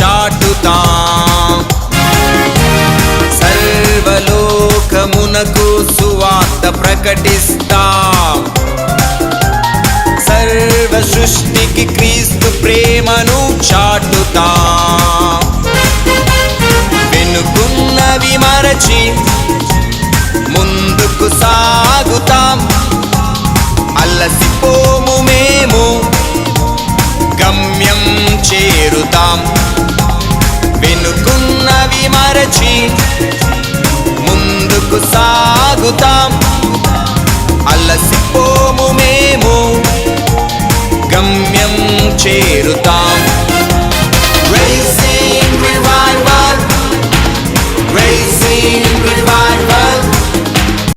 చాటుతాం. సర్వలోకమునకు సువార్త ప్రకటిస్తాం. సర్వ సృష్టికి క్రీస్తు ప్రేమను చాటుతాం. వెనుకున్నవి మరచి ముందుకు సాగుతాం. అలసిపోము మేము గమ్యం చేరుతాం. వెనుకున్నవి మరచి ముందుకు సాగుతాం. అలసిపోము మేము గమ్యం చేరుతాం.